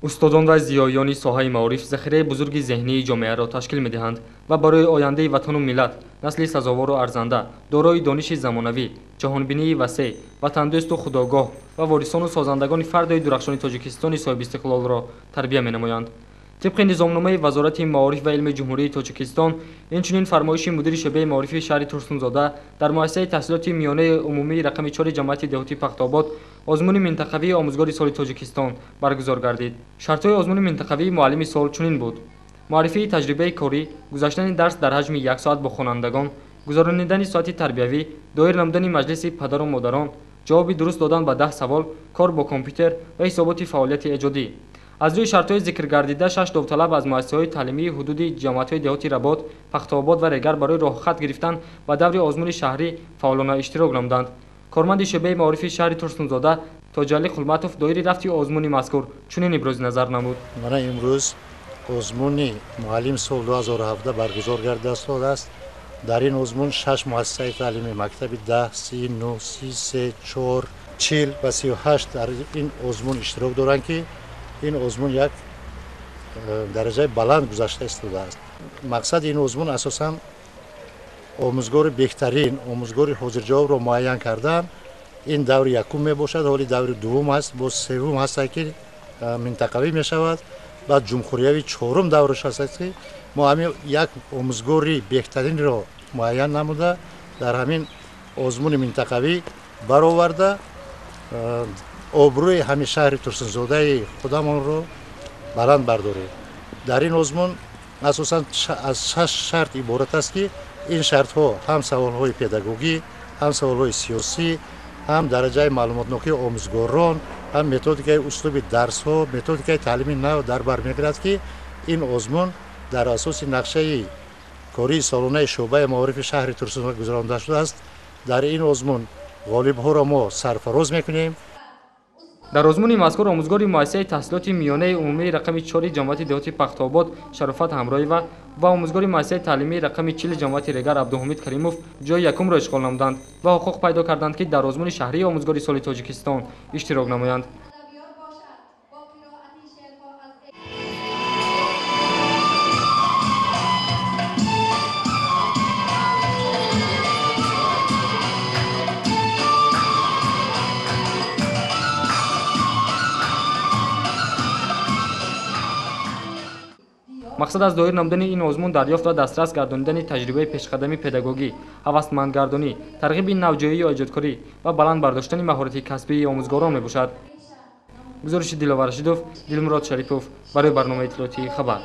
устодон ва зиёёни соҳаи маориф захираи бузурги зеҳнии ҷомеаро ташкил медиҳанд ва барои ояндаи ватану миллат насли сазовору арзанда дорои дониши замонавӣ, ҷаҳонбинии васеъ, ватандӯсту худогоҳ ва ворисону созандагони фардаи дурахшони Тоҷикистони соҳибистиқлолро тарбия менамоянд. طبق نظامنامه وزارت معارف و علم جمهوری تاجیکستان، اینچنین فرمایش مدیر شعبه معارف شهر ترسونزاده در مؤسسه تحصیلات میانه عمومی رقم 4 جمعیت دهاتی پخت‌آباد آزمون منطقوی آموزگار سال تاجیکستان برگزار گردید. شرط‌های آزمون منطقوی معلم سال چنین بود: معرفی تجربه کاری، گذاشتن درس در حجم 1 ساعت با خوانندگان، گذراندن ساعت تربیوی، دایر نمودن مجلس پدر و مادران، جواب درست دادن به 10 سوال، کار با کامپیوتر و حسابات فعالیت ایجادی. از روی شرط‌های ذکر گردیده 6 داوطلب از مؤسسه‌های تعلیمی حدود جماعت‌های دهاتی رباط، پخت‌آباد و رگر برای راهخط گرفتن و دور آزمون شهری فعالانه اشتراک نمودند. کارمند شعبه معارف شهر ترسونزاده تاجعلی خلمتوف دایره رفتی آزمون مذکور چنین ابراز نظر نمود: من امروز آزمون معلم سال 2017 برگزار گردیده است. در این آزمون 6 مؤسسه تعلیمی مکتب 10 30 9 33 4 40 و 38 در این آزمون اشتراک دارند که این آزمون یک درجه بلند گذشته است. مقصد این آزمون اساساً آموزگار بهترین آموزگار حاضرجواب را معین کردن. این دور یکم می باشد، حالی دور دوم است، با سوم هست که منطقوی می شود، بعد جمهوریوی چهارم دورش هست که ما همین یک آموزگاری بهترین را معین نموده در همین آزمون منطقوی برآورده آبروی همین شهر ترسونزاده خودمان رو بلند برداریم. در این آزمون اساساً از 6 شرط عبارت است که این شرط ها هم سوال های پداگوژی، هم سوال های سیاسی، هم درجه معلومات نوکی آموزگاران، هم متدیکای اسلوب درس ها، متدیکای تعلیمی نو در بر میگیرد که این آزمون در اساس نقشه کاری سالانه شعبه معارف شهر ترسونزاده گذرانده شده است. در این آزمون غالب ها را ما سرفراز میکنیم. در آزمون مذکور آموزگار مؤسسه تحصیلات میانه عمومی رقم 4 جمعیت دهاتی پخت‌آباد شرافت همراهی و آموزگار مؤسسه تعلیمی رقم 40 جمعیت رگر عبدالحمید کریموف جای یکم را اشغال نمودند و حقوق پیدا کردند که در آزمون شهری آموزگاری سال تاجیکستان اشتراک نمایند. مقصد از دایر نمودن این آزمون دریافت و دسترس گردانیدن تجربه پیشقدمی پداگوژی، هوسمندگردانی، ترغیب نوجویی و ایجادکاری و بلند برداشتن مهارت کسبی آموزگاران میباشد. گزارش دلاور رشیدوف، دلمراد شریفوف برای برنامه اطلاعاتی خبر.